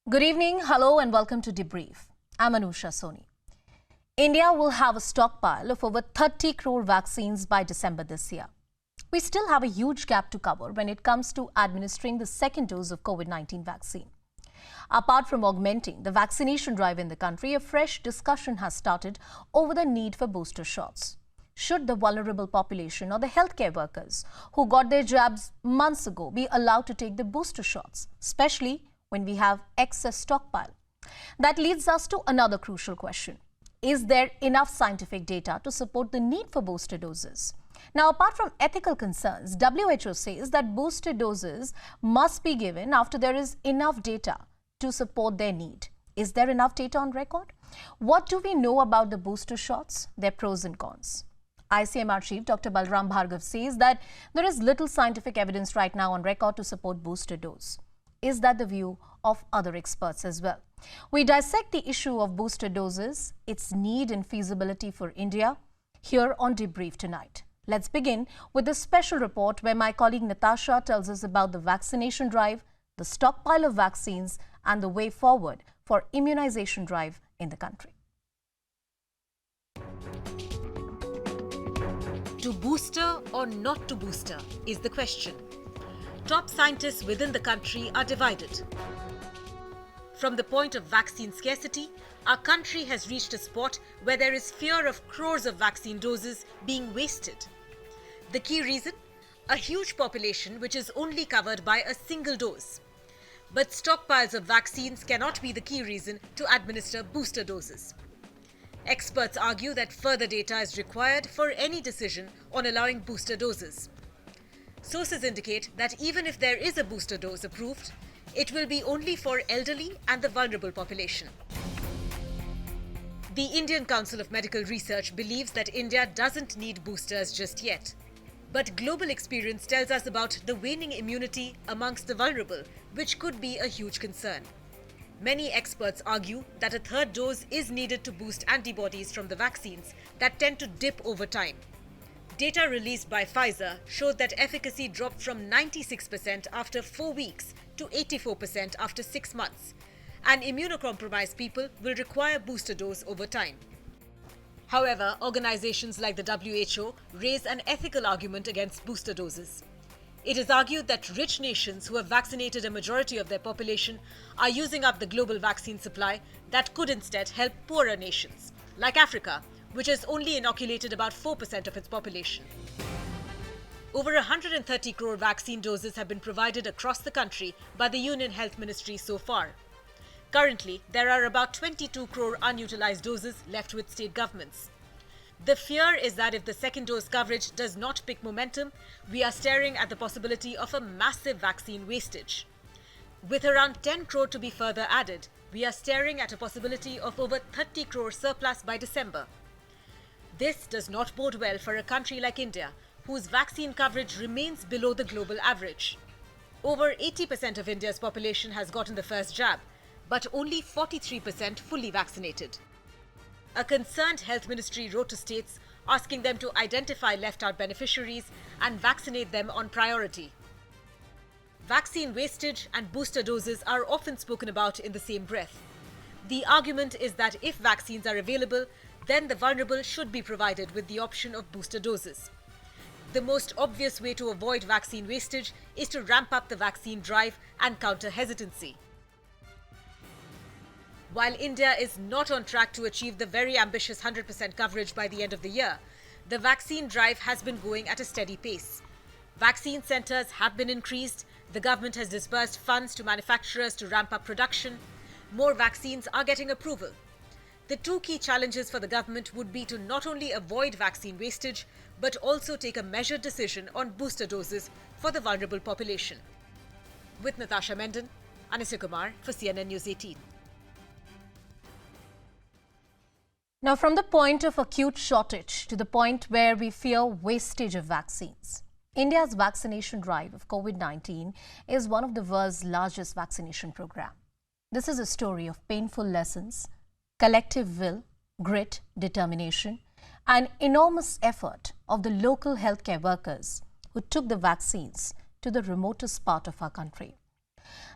Good evening, hello and welcome to Debrief. I'm Anusha Soni. India will have a stockpile of over 30 crore vaccines by December this year. We still have a huge gap to cover when it comes to administering the second dose of COVID-19 vaccine. Apart from augmenting the vaccination drive in the country, a fresh discussion has started over the need for booster shots. Should the vulnerable population or the healthcare workers who got their jabs months ago be allowed to take the booster shots, especially when we have excess stockpile? That leads us to another crucial question. Is there enough scientific data to support the need for booster doses? Now, apart from ethical concerns, WHO says that booster doses must be given after there is enough data to support their need. Is there enough data on record? What do we know about the booster shots, their pros and cons? ICMR Chief Dr. Balram Bhargav says that there is little scientific evidence right now on record to support booster dose. Is that the view of other experts as well? We dissect the issue of booster doses, its need and feasibility for India, here on Debrief tonight. Let's begin with this special report where my colleague Natasha tells us about the vaccination drive, the stockpile of vaccines and the way forward for immunization drive in the country. To booster or not to booster is the question. Top scientists within the country are divided. From the point of vaccine scarcity, our country has reached a spot where there is fear of crores of vaccine doses being wasted. The key reason? A huge population which is only covered by a single dose. But stockpiles of vaccines cannot be the key reason to administer booster doses. Experts argue that further data is required for any decision on allowing booster doses. Sources indicate that even if there is a booster dose approved, it will be only for elderly and the vulnerable population. The Indian Council of Medical Research believes that India doesn't need boosters just yet. But global experience tells us about the waning immunity amongst the vulnerable, which could be a huge concern. Many experts argue that a third dose is needed to boost antibodies from the vaccines that tend to dip over time. Data released by Pfizer showed that efficacy dropped from 96% after 4 weeks to 84% after 6 months, and immunocompromised people will require booster dose over time. However, organizations like the WHO raise an ethical argument against booster doses. It is argued that rich nations who have vaccinated a majority of their population are using up the global vaccine supply that could instead help poorer nations, like Africa, which has only inoculated about 4% of its population. Over 130 crore vaccine doses have been provided across the country by the Union Health Ministry so far. Currently, there are about 22 crore unutilized doses left with state governments. The fear is that if the second dose coverage does not pick momentum, we are staring at the possibility of a massive vaccine wastage. With around 10 crore to be further added, we are staring at a possibility of over 30 crore surplus by December. This does not bode well for a country like India, whose vaccine coverage remains below the global average. Over 80% of India's population has gotten the first jab, but only 43% fully vaccinated. A concerned health ministry wrote to states asking them to identify left-out beneficiaries and vaccinate them on priority. Vaccine wastage and booster doses are often spoken about in the same breath. The argument is that if vaccines are available, then the vulnerable should be provided with the option of booster doses. The most obvious way to avoid vaccine wastage is to ramp up the vaccine drive and counter hesitancy. While India is not on track to achieve the very ambitious 100% coverage by the end of the year, the vaccine drive has been going at a steady pace. Vaccine centres have been increased, the government has disbursed funds to manufacturers to ramp up production, more vaccines are getting approval. The two key challenges for the government would be to not only avoid vaccine wastage, but also take a measured decision on booster doses for the vulnerable population. With Natasha Mendon, Anisya Kumar for CNN News 18. Now, from the point of acute shortage to the point where we fear wastage of vaccines, India's vaccination drive of COVID-19 is one of the world's largest vaccination programs. This is a story of painful lessons, collective will, grit, determination, and enormous effort of the local healthcare workers who took the vaccines to the remotest part of our country.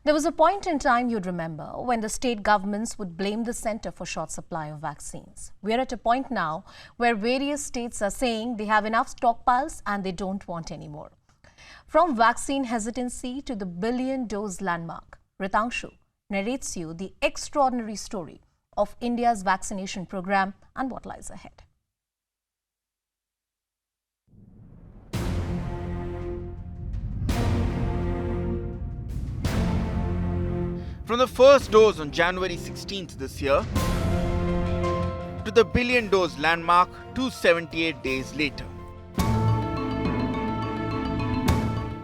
There was a point in time, you'd remember, when the state governments would blame the center for short supply of vaccines. We're at a point now where various states are saying they have enough stockpiles and they don't want any more. From vaccine hesitancy to the billion-dose landmark, Ritangshu narrates you the extraordinary story of India's vaccination program and what lies ahead. From the first dose on January 16th this year to the billion-dose landmark 278 days later,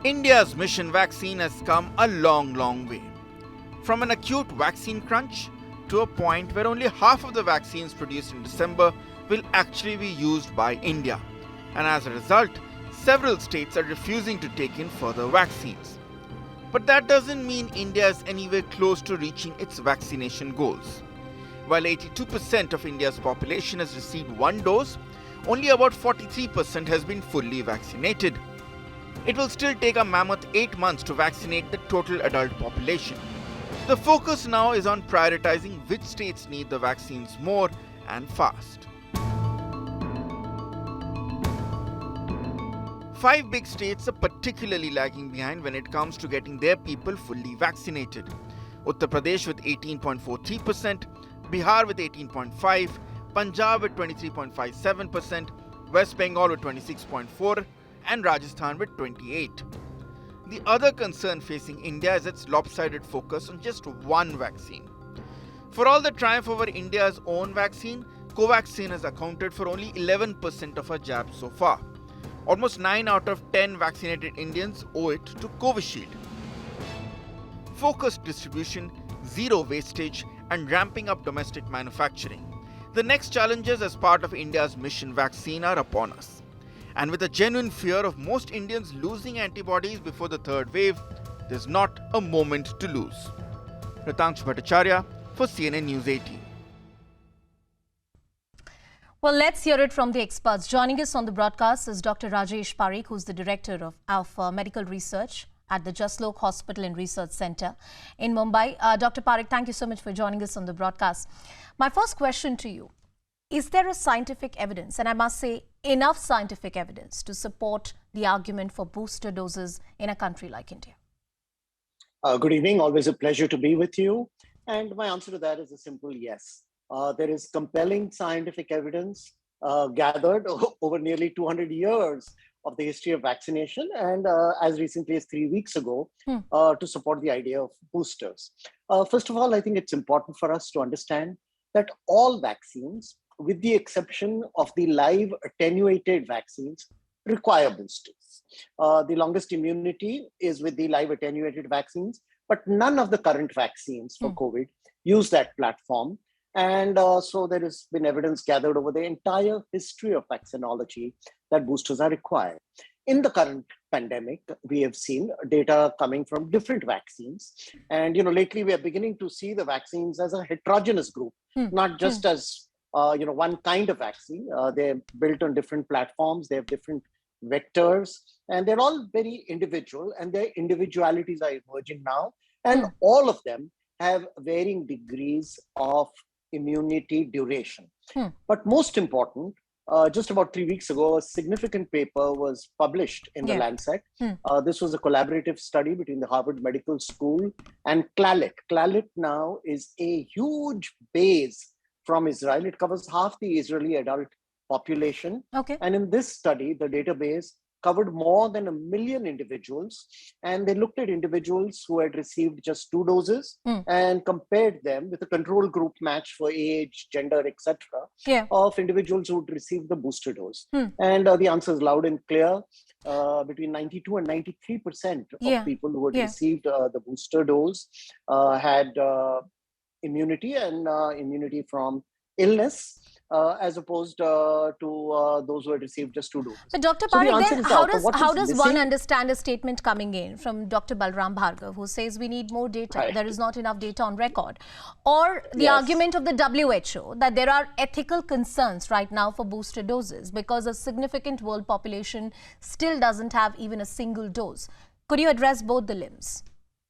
India's mission vaccine has come a long, long way. From an acute vaccine crunch to a point where only half of the vaccines produced in December will actually be used by India. And as a result, several states are refusing to take in further vaccines. But that doesn't mean India is anywhere close to reaching its vaccination goals. While 82% of India's population has received one dose, only about 43% has been fully vaccinated. It will still take a mammoth 8 months to vaccinate the total adult population. The focus now is on prioritizing which states need the vaccines more and fast. 5 big states are particularly lagging behind when it comes to getting their people fully vaccinated. Uttar Pradesh with 18.43%, Bihar with 18.5%, Punjab with 23.57%, West Bengal with 26.4%, and Rajasthan with 28%. The other concern facing India is its lopsided focus on just one vaccine. For all the triumph over India's own vaccine, Covaxin has accounted for only 11% of her jabs so far. Almost 9 out of 10 vaccinated Indians owe it to Covishield. Focused distribution, zero wastage, and ramping up domestic manufacturing. The next challenges as part of India's mission vaccine are upon us. And with a genuine fear of most Indians losing antibodies before the third wave, there's not a moment to lose. Ritangshu Bhattacharya for CNN News 18. Well, let's hear it from the experts. Joining us on the broadcast is Dr. Rajesh Parikh, who's the Director of Medical Research at the Jaslok Hospital and Research Center in Mumbai. Dr. Parikh, thank you so much for joining us on the broadcast. My first question to you, is there a scientific evidence, and I must say enough scientific evidence, to support the argument for booster doses in a country like India? Good evening. Always a pleasure to be with you. And my answer to that is a simple yes. There is compelling scientific evidence gathered over nearly 200 years of the history of vaccination, and as recently as 3 weeks ago, to support the idea of boosters. First of all, I think it's important for us to understand that all vaccines, with the exception of the live attenuated vaccines, require boosters. The longest immunity is with the live attenuated vaccines, but none of the current vaccines for COVID use that platform. And so there has been evidence gathered over the entire history of vaccinology that boosters are required. In the current pandemic, we have seen data coming from different vaccines. And lately we are beginning to see the vaccines as a heterogeneous group, not just as one kind of vaccine. They're built on different platforms, they have different vectors, and they're all very individual, and their individualities are emerging now. And all of them have varying degrees of immunity duration. But most important, just about 3 weeks ago, a significant paper was published in the Lancet. This was a collaborative study between the Harvard Medical School and CLALIT. CLALIT now is a huge base from Israel. It covers half the Israeli adult population. And in this study, the database covered more than 1 million individuals, and they looked at individuals who had received just 2 doses and compared them with a control group match for age, gender, etc. Of individuals who had received the booster dose. And the answer is loud and clear. Between 92 and 93% of people who had received the booster dose had immunity, and immunity from illness, as opposed to those who had received just 2 doses. But Dr. Parikh, then how does one understand a statement coming in from Dr. Balram Bhargav, who says we need more data, there is not enough data on record, or the argument of the WHO that there are ethical concerns right now for booster doses because a significant world population still doesn't have even a single dose? Could you address both the limbs?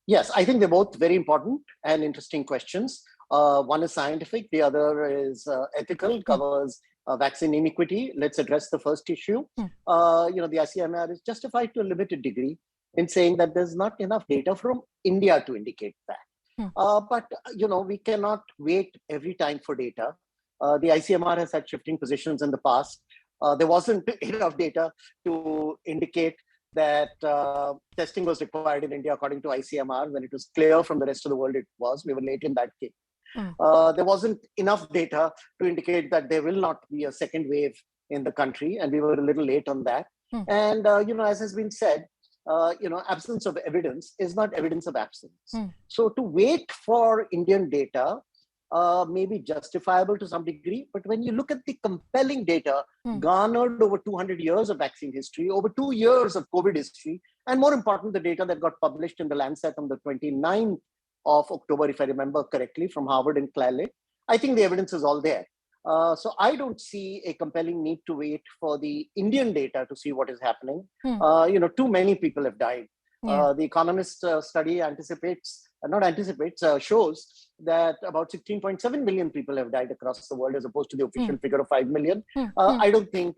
Yes, I think they're both very important and interesting questions. One is scientific, the other is ethical, covers vaccine inequity. Let's address the first issue. The ICMR is justified to a limited degree in saying that there's not enough data from India to indicate that. But we cannot wait every time for data. The ICMR has had shifting positions in the past. There wasn't enough data to indicate that testing was required in India according to ICMR when it was clear from the rest of the world it was. We were late in that case. There wasn't enough data to indicate that there will not be a second wave in the country, and we were a little late on that. And, as has been said, absence of evidence is not evidence of absence. So to wait for Indian data may be justifiable to some degree, but when you look at the compelling data garnered over 200 years of vaccine history, over 2 years of COVID history, and more important, the data that got published in the Lancet on the 29th of October, if I remember correctly, from Harvard and Claret, I think the evidence is all there. So I don't see a compelling need to wait for the Indian data to see what is happening. Too many people have died. The Economist study shows that about 16.7 million people have died across the world as opposed to the official figure of 5 million. I don't think,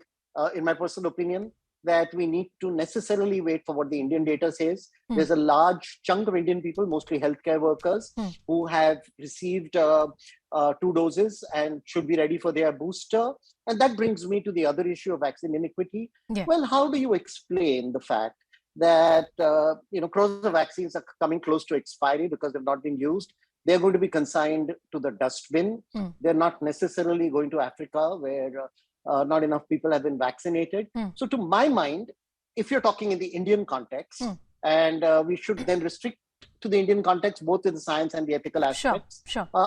in my personal opinion, that we need to necessarily wait for what the Indian data says. There's a large chunk of Indian people, mostly healthcare workers, who have received 2 doses and should be ready for their booster. And that brings me to the other issue of vaccine inequity. Well, how do you explain the fact that crores of vaccines are coming close to expiry because they've not been used? They're going to be consigned to the dustbin. They're not necessarily going to Africa, where not enough people have been vaccinated. So to my mind, if you're talking in the Indian context, and we should then restrict to the Indian context, both in the science and the ethical aspects,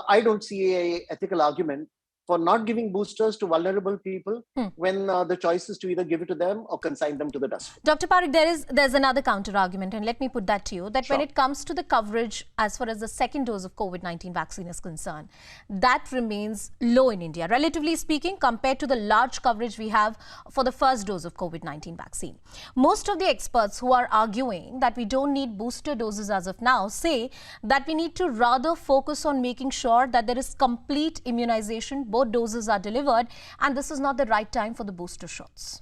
I don't see an ethical argument for not giving boosters to vulnerable people when the choice is to either give it to them or consign them to the dustbin. Dr. Parekh, there's another counter argument, and let me put that to you, that when it comes to the coverage as far as the second dose of COVID-19 vaccine is concerned, that remains low in India, relatively speaking, compared to the large coverage we have for the first dose of COVID-19 vaccine. Most of the experts who are arguing that we don't need booster doses as of now say that we need to rather focus on making sure that there is complete immunization, both doses are delivered, and this is not the right time for the booster shots.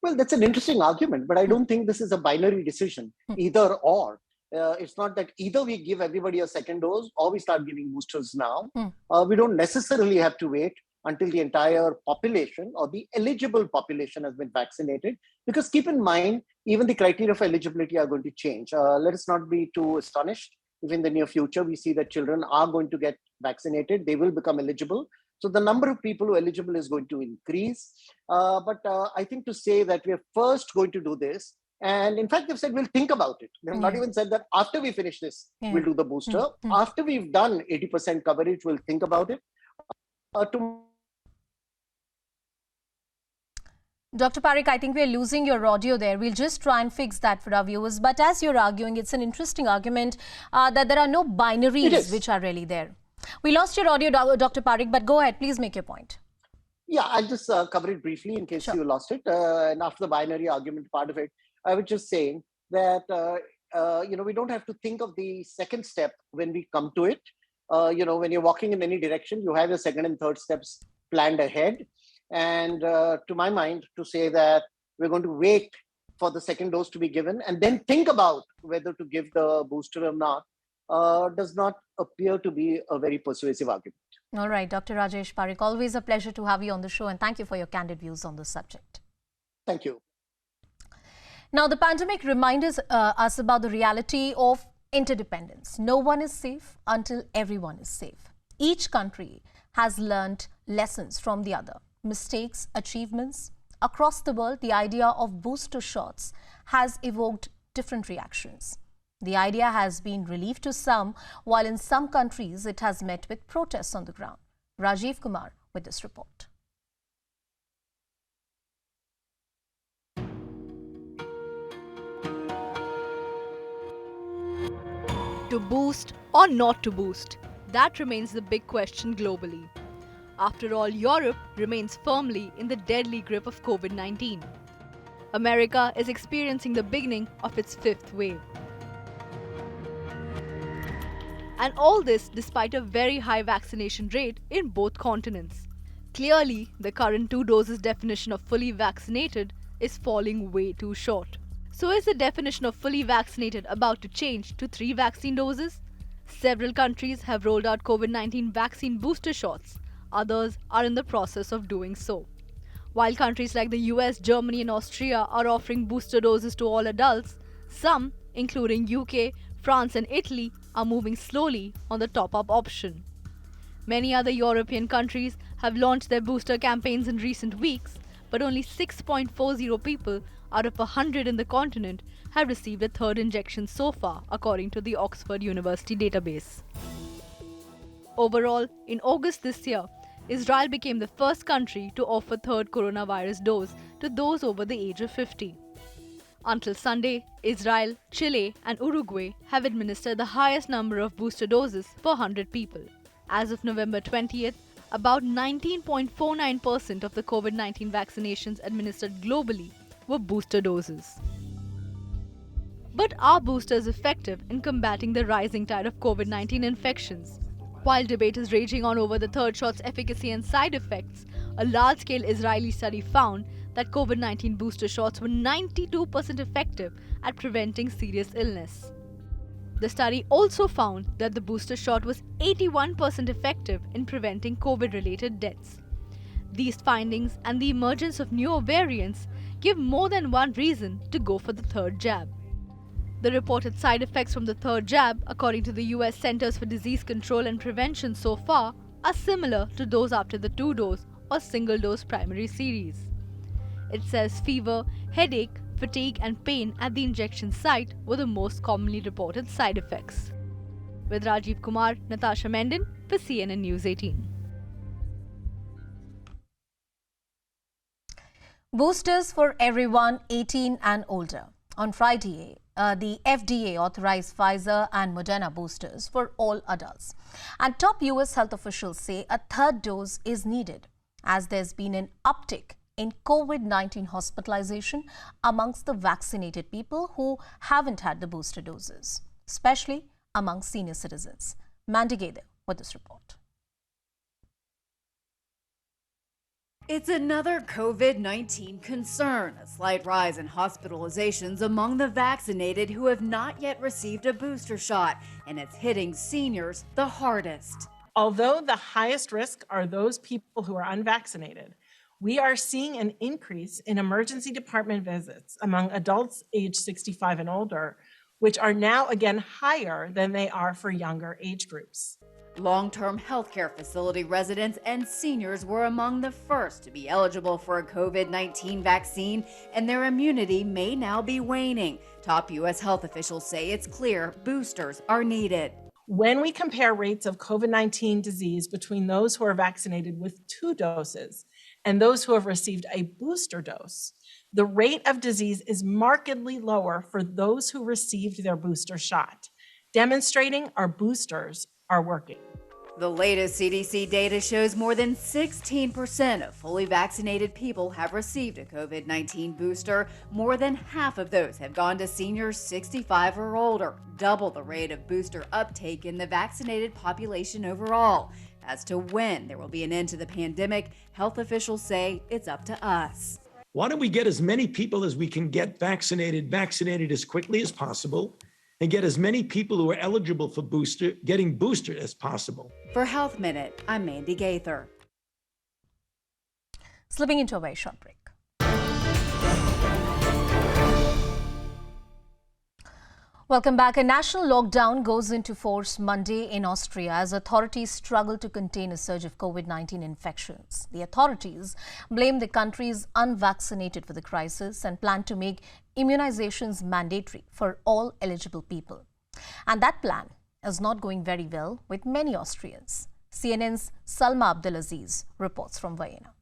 Well, that's an interesting argument, but I don't think this is a binary decision, either or. It's not that either we give everybody a second dose or we start giving boosters now. We don't necessarily have to wait until the entire population or the eligible population has been vaccinated, because keep in mind, even the criteria for eligibility are going to change. Let us not be too astonished if in the near future we see that children are going to get vaccinated, they will become eligible. So the number of people who are eligible is going to increase. But I think to say that we are first going to do this, and in fact, they've said we'll think about it. They've not even said that after we finish this, we'll do the booster. After we've done 80% coverage, we'll think about it. Dr. Parekh, I think we're losing your audio there. We'll just try and fix that for our viewers. But as you're arguing, it's an interesting argument that there are no binaries which are really there. We lost your audio, Dr. Parekh, but go ahead. Please make your point. Yeah, I'll just cover it briefly in case you lost it. And after the binary argument part of it, I was just saying that, we don't have to think of the second step when we come to it. When you're walking in any direction, you have your second and third steps planned ahead. And to my mind, to say that we're going to wait for the second dose to be given and then think about whether to give the booster or not does not appear to be a very persuasive argument. All right, Dr. Rajesh Parekh, always a pleasure to have you on the show, and thank you for your candid views on this subject. Thank you. Now, the pandemic reminds us about the reality of interdependence. No one is safe until everyone is safe. Each country has learned lessons from the other. Mistakes, achievements. Across the world, the idea of booster shots has evoked different reactions. The idea has been relief to some, while in some countries it has met with protests on the ground. Rajiv Kumar with this report. To boost or not to boost? That remains the big question globally. After all, Europe remains firmly in the deadly grip of COVID-19. America is experiencing the beginning of its fifth wave. And all this despite a very high vaccination rate in both continents. Clearly, the current 2 doses definition of fully vaccinated is falling way too short. So is the definition of fully vaccinated about to change to 3 vaccine doses? Several countries have rolled out COVID-19 vaccine booster shots. Others are in the process of doing so. While countries like the US, Germany and Austria are offering booster doses to all adults, some, including UK, France and Italy, are moving slowly on the top-up option. Many other European countries have launched their booster campaigns in recent weeks, but only 6.40 people out of 100 in the continent have received a third injection so far, according to the Oxford University database. Overall, in August this year, Israel became the first country to offer third coronavirus dose to those over the age of 50. Until Sunday, Israel, Chile and Uruguay have administered the highest number of booster doses per 100 people. As of November 20th, about 19.49% of the COVID-19 vaccinations administered globally were booster doses. But are boosters effective in combating the rising tide of COVID-19 infections? While debate is raging on over the third shot's efficacy and side effects, a large-scale Israeli study found that COVID-19 booster shots were 92% effective at preventing serious illness. The study also found that the booster shot was 81% effective in preventing COVID-related deaths. These findings and the emergence of newer variants give more than one reason to go for the third jab. The reported side effects from the third jab, according to the US Centers for Disease Control and Prevention so far, are similar to those after the 2-dose or single-dose primary series. It says fever, headache, fatigue and pain at the injection site were the most commonly reported side effects. With Rajiv Kumar, Natasha Mendon for CNN News 18. Boosters for everyone 18 and older. On Friday, the FDA authorized Pfizer and Moderna boosters for all adults. And top US health officials say a third dose is needed as there's been an uptick in COVID-19 hospitalization amongst the vaccinated people who haven't had the booster doses, especially among senior citizens. Mandy Gaither with this report. It's another COVID-19 concern, a slight rise in hospitalizations among the vaccinated who have not yet received a booster shot, and it's hitting seniors the hardest. Although the highest risk are those people who are unvaccinated, we are seeing an increase in emergency department visits among adults age 65 and older, which are now again higher than they are for younger age groups. Long-term healthcare facility residents and seniors were among the first to be eligible for a COVID-19 vaccine, and their immunity may now be waning. Top U.S. health officials say it's clear boosters are needed. When we compare rates of COVID-19 disease between those who are vaccinated with 2 doses and those who have received a booster dose, the rate of disease is markedly lower for those who received their booster shot, demonstrating our boosters are working. The latest CDC data shows more than 16% of fully vaccinated people have received a COVID-19 booster. More than half of those have gone to seniors 65 or older, double the rate of booster uptake in the vaccinated population overall. As to when there will be an end to the pandemic, health officials say it's up to us. Why don't we get as many people as we can get vaccinated as quickly as possible, and get as many people who are eligible for getting boosted as possible. For Health Minute, I'm Mandy Gaither. Slipping into a very short break. Welcome back. A national lockdown goes into force Monday in Austria as authorities struggle to contain a surge of COVID-19 infections. The authorities blame the country's unvaccinated for the crisis and plan to make immunizations mandatory for all eligible people. And that plan is not going very well with many Austrians. CNN's Salma Abdulaziz reports from Vienna.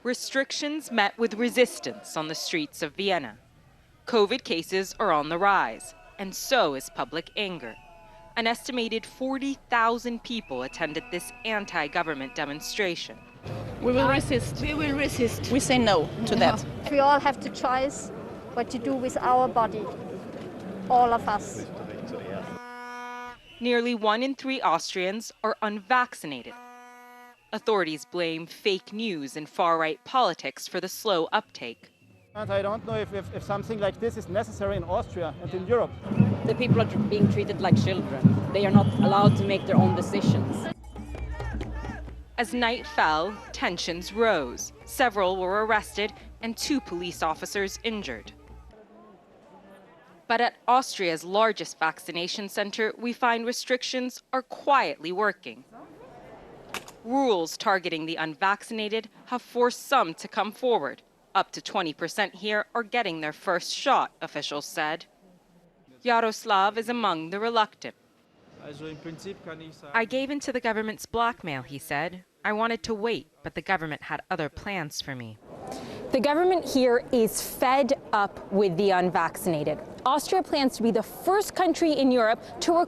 Restrictions met with resistance on the streets of Vienna. COVID cases are on the rise, and so is public anger. An estimated 40,000 people attended this anti-government demonstration. We will resist. We will resist. We say no to that. We all have to choose what to do with our body. all of us. Nearly 1 in 3 Austrians are unvaccinated. Authorities blame fake news and far-right politics for the slow uptake. And I don't know if something like this is necessary in Austria and in Europe. The people are being treated like children. They are not allowed to make their own decisions. As night fell, tensions rose. Several were arrested and 2 police officers injured. But at Austria's largest vaccination center, we find restrictions are quietly working. Rules targeting the unvaccinated have forced some to come forward. Up to 20% here are getting their first shot, officials said. Yaroslav is among the reluctant. I gave in to the government's blackmail, he said. I wanted to wait, but the government had other plans for me. The government here is fed up with the unvaccinated. Austria plans to be the first country in Europe to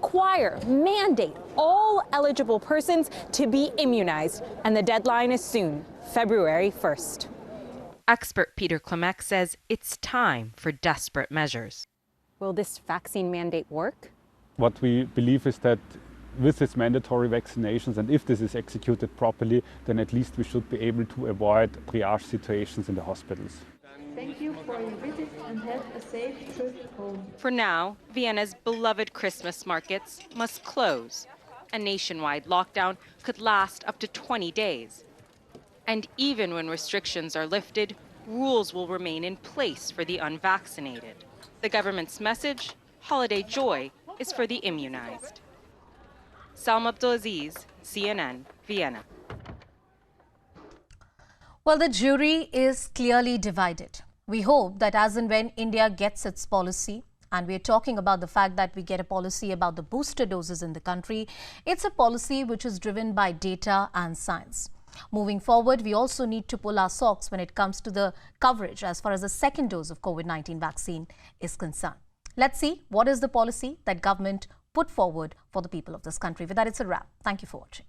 mandate all eligible persons to be immunized. And the deadline is soon, February 1st. Expert Peter Klimek says it's time for desperate measures. Will this vaccine mandate work? What we believe is that with this mandatory vaccinations, and if this is executed properly, then at least we should be able to avoid triage situations in the hospitals. Thank you for your visit and have a safe trip home. For now, Vienna's beloved Christmas markets must close. A nationwide lockdown could last up to 20 days. And even when restrictions are lifted, rules will remain in place for the unvaccinated. The government's message, holiday joy, is for the immunized. Salma Abdulaziz, CNN, Vienna. Well, the jury is clearly divided. We hope that as and when India gets its policy, and we're talking about the fact that we get a policy about the booster doses in the country, it's a policy which is driven by data and science. Moving forward, we also need to pull our socks when it comes to the coverage as far as the second dose of COVID-19 vaccine is concerned. Let's see what is the policy that government put forward for the people of this country. With that, it's a wrap. Thank you for watching.